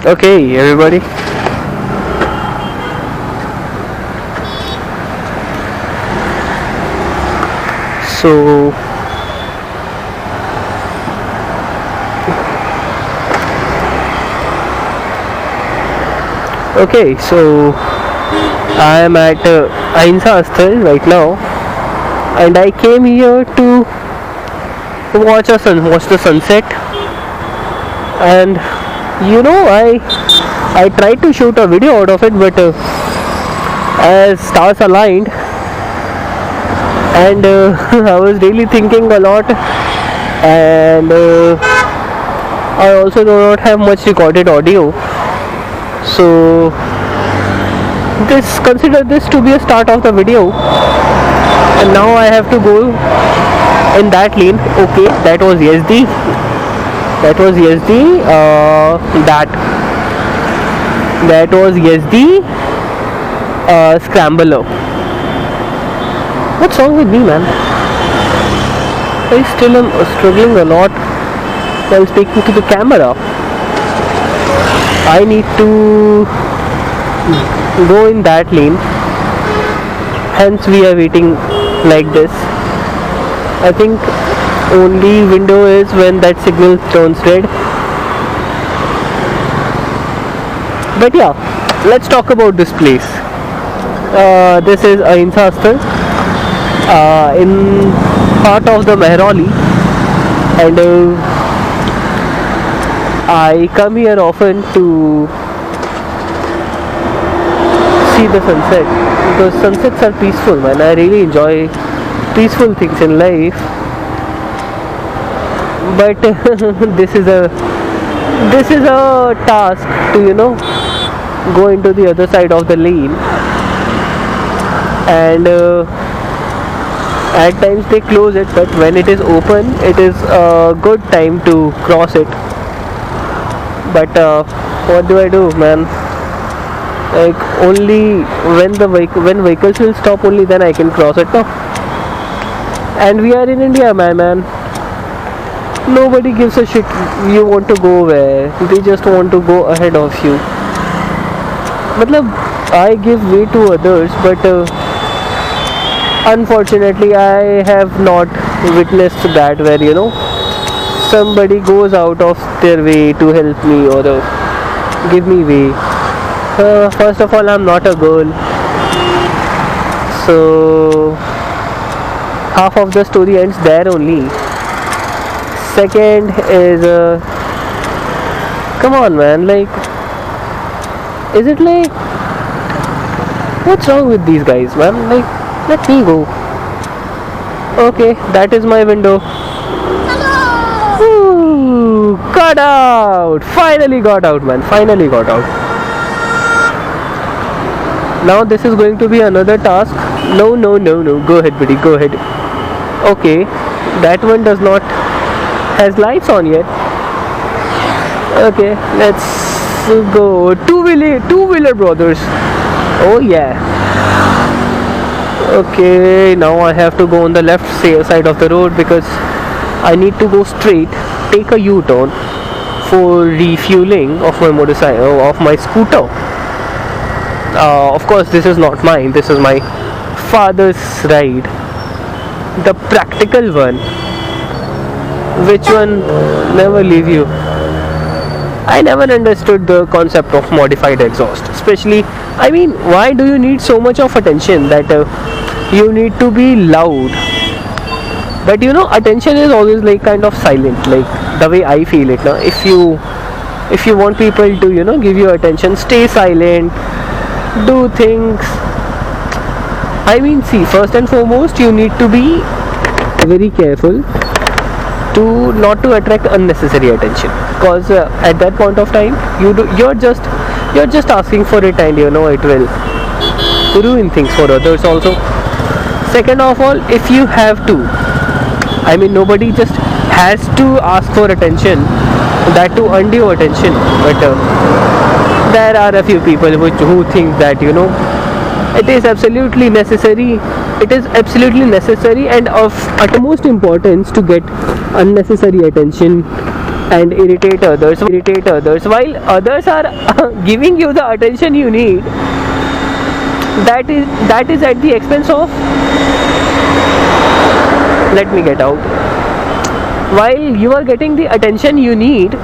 Okay, everybody. So, okay, so I am at Ahimsa Asthal right now, and I came here to watch the sunset. And I tried to shoot a video out of it, but as stars aligned, and I was really thinking a lot, and I also do not have much recorded audio, so this consider this to be a start of the video. And now I have to go in that lane. Okay, that was Yazdi. That was Yazdi. That was Yazdi. Scrambler. What's wrong with me, man? I still am struggling a lot while speaking to the camera. I need to go in that lane. Hence, we are waiting like this. I think only window is when that signal turns red. But yeah, let's talk about this place. This is Ahimsa Asthal, in heart of the Mehrauli, and I come here often to see the sunset, because sunsets are peaceful, man. I really enjoy peaceful things in life. But this is a task to go into the other side of the lane, and at times they close it, but when it is open it is a good time to cross it. But what do I do, man? Like, only when vehicles will stop, only then I can cross it now. And we are in India, my man. Nobody gives a shit you want to go where. They just want to go ahead of you. Matlab, I give way to others, but unfortunately I have not witnessed that, where somebody goes out of their way to help me or give me way. First of all, I'm not a girl, so half of the story ends there only. Second is, come on, man, like, is it like, what's wrong with these guys, man? Like, let me go. Okay, that is my window. Ooh, got out. Finally got out, man. Finally got out. Now this is going to be another task. No. Go ahead, buddy. Go ahead. Okay, that one does not has lights on yet. Okay, let's go. Two-wheeler brothers. Oh yeah. Okay, now I have to go on the left side of the road, because I need to go straight, take a U-turn for refueling of my motorcycle, of my scooter. Of course, this is not mine. This is my father's ride, the practical one, which one never leave you. I never understood the concept of modified exhaust, especially, I mean, why do you need so much of attention that you need to be loud? But attention is always like kind of silent, like the way I feel it now. If you want people to give you attention, stay silent, do things. I mean, see, first and foremost, you need to be very careful to not to attract unnecessary attention, because at that point of time you're just asking for it, and it will ruin things for others also. Second of all, if you have to, I mean, nobody just has to ask for attention, that to undue attention, but there are a few people who think that it is absolutely necessary. It is absolutely necessary and of utmost importance to get unnecessary attention and irritate others while others are giving you the attention you need. That is at the expense of, let me get out, while you are getting the attention you need,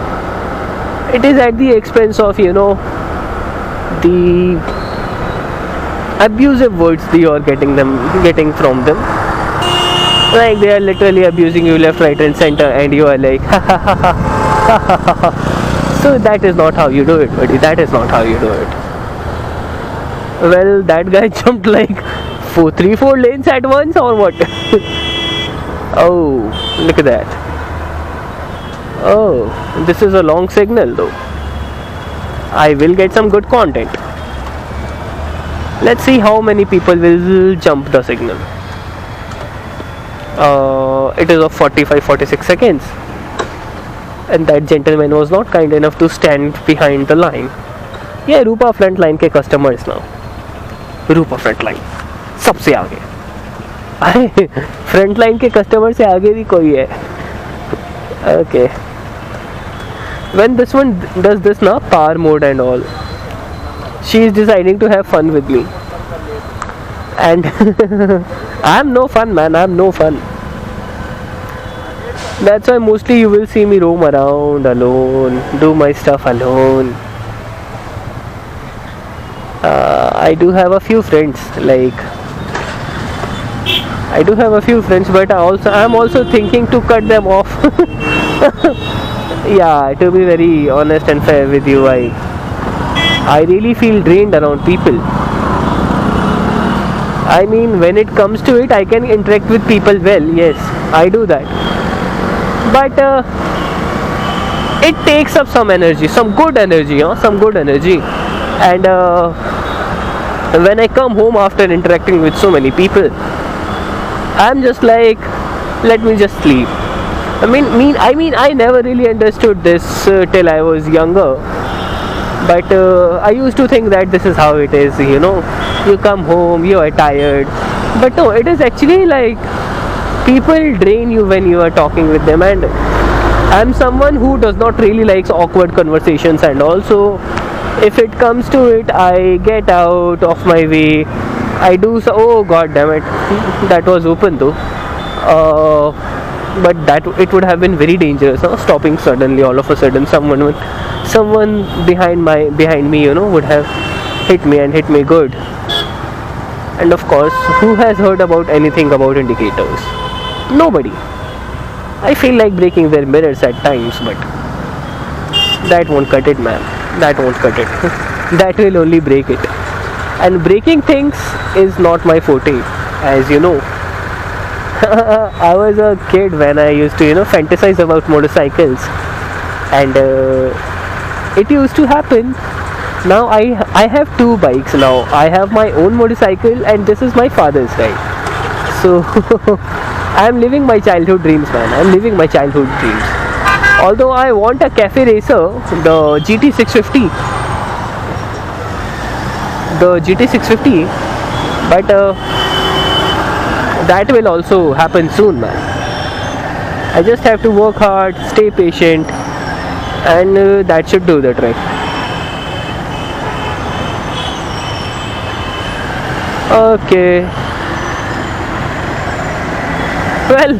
it is at the expense of, you know, the abusive words that you are getting from them. Like they are literally abusing you left, right and center, and you are like so that is not how you do it, buddy. That is not how you do it. Well, that guy jumped like 3-4 lanes at once or what? Oh, look at that. Oh, this is a long signal though. I will get some good content. Let's see how many people will jump the signal. It is of 45-46 seconds, and that gentleman was not kind enough to stand behind the line. Yeah, Rupa Frontline के customers now. Rupa Frontline सबसे आगे. Frontline के customer से आगे भी कोई है. Okay. When this one does this now, power mode and all, she is deciding to have fun with me, and I'm no fun, man. I'm no fun. That's why mostly you will see me roam around alone, do my stuff alone. I do have a few friends, but I'm also thinking to cut them off. Yeah, to be very honest and fair with you, I really feel drained around people. I mean, when it comes to it, I can interact with people well. Yes, I do that. But it takes up some energy, some good energy. And when I come home after interacting with so many people, I'm just like, let me just sleep. I mean, I never really understood this till I was younger. But I used to think that this is how it is, you know. You come home, you are tired. But no, it is actually like people drain you when you are talking with them. And I'm someone who does not really likes awkward conversations, and also if it comes to it, I get out of my way. I do so. Oh god damn it, that was open though. But that it would have been very dangerous, huh? Stopping suddenly, all of a sudden, someone behind me, you know, would have hit me good. And of course, who has heard about anything about indicators? Nobody. I feel like breaking their mirrors at times, but that won't cut it, man. That won't cut it. That will only break it. And breaking things is not my forte, as you know. I was a kid when I used to, you know, fantasize about motorcycles, and it used to happen. Now I have 2 bikes now. I have my own motorcycle, and this is my father's ride. So I'm living my childhood dreams, man. I'm living my childhood dreams. Although I want a cafe racer, the GT650, but that will also happen soon, man. I just have to work hard, stay patient, and that should do the trick. Okay. Well,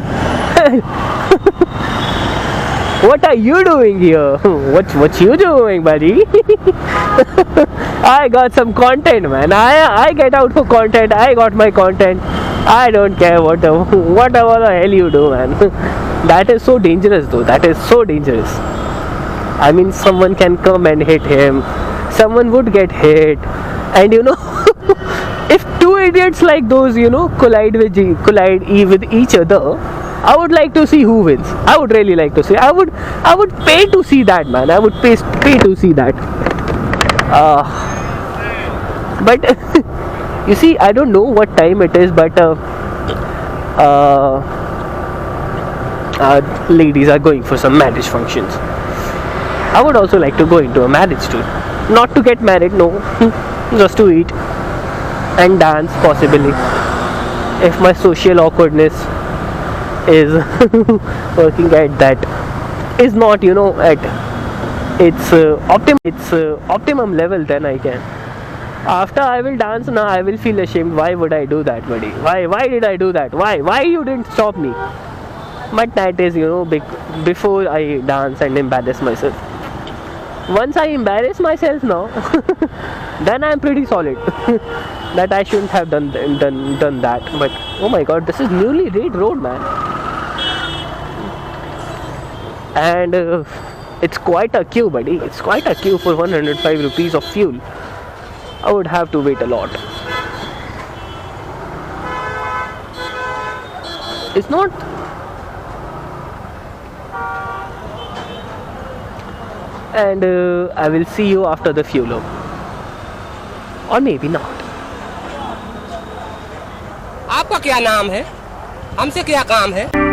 what are you doing here? What you doing, buddy? I got some content, man. I get out for content. I got my content. I don't care whatever the hell you do, man. That is so dangerous though. That is so dangerous. I mean, someone can come and hit him. Someone would get hit. And you know, if 2 idiots like those, you know, collide with each other, I would like to see who wins. I would really like to see. I would pay to see that, man. I would pay to see that. But you see, I don't know what time it is, but ladies are going for some marriage functions. I would also like to go into a marriage too. Not to get married, no. Just to eat and dance, possibly. If my social awkwardness is working at that. is not, at optimum level, then I can. After I will dance now, I will feel ashamed. Why would I do that, buddy? Why did I do that? Why you didn't stop me? But that is, before I dance and embarrass myself. Once I embarrass myself now, then I'm pretty solid that I shouldn't have done that. But oh my god, this is newly laid road, man, and it's quite a queue, buddy. It's quite a queue for 105 rupees of fuel. I would have to wait a lot. It's not. And I will see you after the fuel up. Or maybe not. आपका क्या नाम है? हमसे क्या काम है?